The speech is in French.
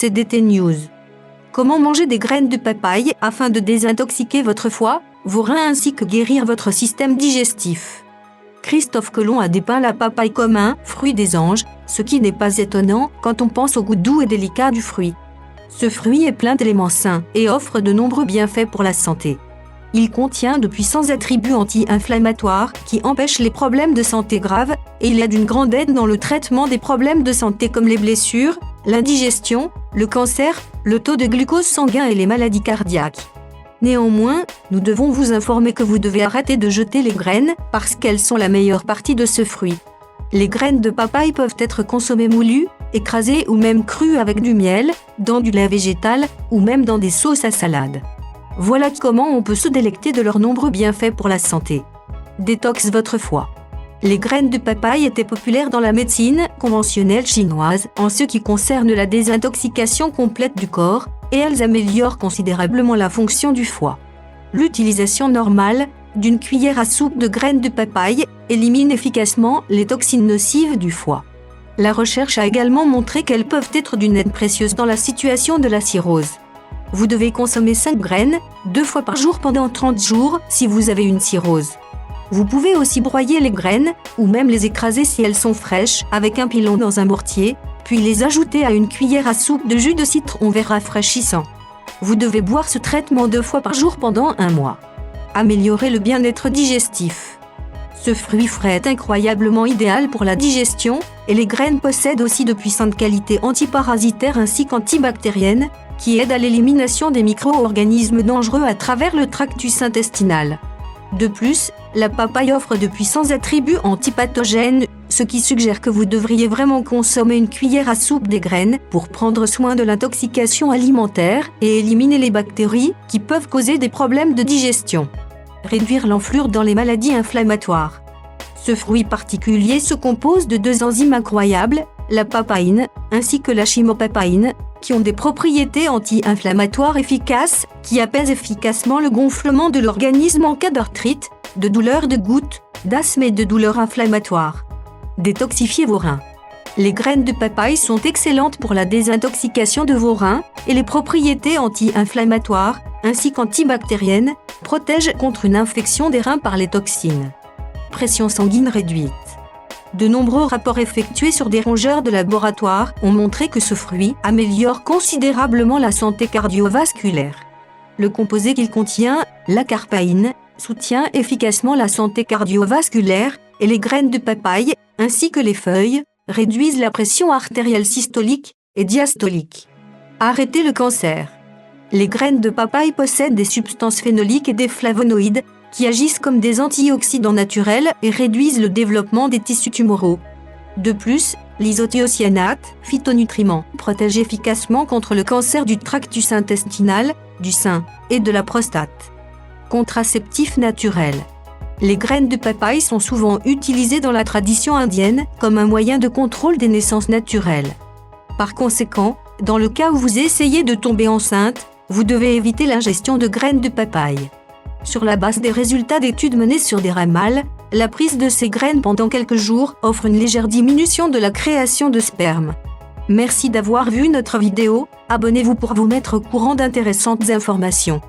CDT News. Comment manger des graines de papaye afin de désintoxiquer votre foie, vos reins ainsi que guérir votre système digestif. Christophe Colomb a dépeint la papaye comme un « fruit des anges », ce qui n'est pas étonnant quand on pense au goût doux et délicat du fruit. Ce fruit est plein d'éléments sains et offre de nombreux bienfaits pour la santé. Il contient de puissants attributs anti-inflammatoires qui empêchent les problèmes de santé graves et il est d'une grande aide dans le traitement des problèmes de santé comme les blessures, l'indigestion, le cancer, le taux de glucose sanguin et les maladies cardiaques. Néanmoins, nous devons vous informer que vous devez arrêter de jeter les graines parce qu'elles sont la meilleure partie de ce fruit. Les graines de papaye peuvent être consommées moulues, écrasées ou même crues avec du miel, dans du lait végétal ou même dans des sauces à salade. Voilà comment on peut se délecter de leurs nombreux bienfaits pour la santé. Détox votre foie. Les graines de papaye étaient populaires dans la médecine conventionnelle chinoise en ce qui concerne la désintoxication complète du corps, et elles améliorent considérablement la fonction du foie. L'utilisation normale d'une cuillère à soupe de graines de papaye élimine efficacement les toxines nocives du foie. La recherche a également montré qu'elles peuvent être d'une aide précieuse dans la situation de la cirrhose. Vous devez consommer 5 graines, 2 fois par jour pendant 30 jours si vous avez une cirrhose. Vous pouvez aussi broyer les graines, ou même les écraser si elles sont fraîches, avec un pilon dans un mortier, puis les ajouter à une cuillère à soupe de jus de citron vert rafraîchissant. Vous devez boire ce traitement 2 fois par jour pendant 1 mois. Améliorer le bien-être digestif. Ce fruit frais est incroyablement idéal pour la digestion, et les graines possèdent aussi de puissantes qualités antiparasitaires ainsi qu'antibactériennes, qui aident à l'élimination des micro-organismes dangereux à travers le tractus intestinal. De plus, la papaye offre de puissants attributs antipathogènes, ce qui suggère que vous devriez vraiment consommer une cuillère à soupe des graines pour prendre soin de l'intoxication alimentaire et éliminer les bactéries qui peuvent causer des problèmes de digestion. Réduire l'enflure dans les maladies inflammatoires. Ce fruit particulier se compose de 2 enzymes incroyables, la papaïne ainsi que la chymopapaïne, qui ont des propriétés anti-inflammatoires efficaces qui apaisent efficacement le gonflement de l'organisme en cas d'arthrite, de douleurs de gouttes, d'asthme et de douleurs inflammatoires. Détoxifiez vos reins. Les graines de papaye sont excellentes pour la désintoxication de vos reins et les propriétés anti-inflammatoires ainsi qu'antibactériennes protègent contre une infection des reins par les toxines. Pression sanguine réduite. De nombreux rapports effectués sur des rongeurs de laboratoire ont montré que ce fruit améliore considérablement la santé cardiovasculaire. Le composé qu'il contient, la carpaïne, soutient efficacement la santé cardiovasculaire et les graines de papaye, ainsi que les feuilles, réduisent la pression artérielle systolique et diastolique. Arrêtez le cancer. Les graines de papaye possèdent des substances phénoliques et des flavonoïdes qui agissent comme des antioxydants naturels et réduisent le développement des tissus tumoraux. De plus, l'isothiocyanate, phytonutriment, protège efficacement contre le cancer du tractus intestinal, du sein et de la prostate. Contraceptif naturel. Les graines de papaye sont souvent utilisées dans la tradition indienne comme un moyen de contrôle des naissances naturelles. Par conséquent, dans le cas où vous essayez de tomber enceinte, vous devez éviter l'ingestion de graines de papaye. Sur la base des résultats d'études menées sur des rats mâles, la prise de ces graines pendant quelques jours offre une légère diminution de la création de sperme. Merci d'avoir vu notre vidéo, abonnez-vous pour vous mettre au courant d'intéressantes informations.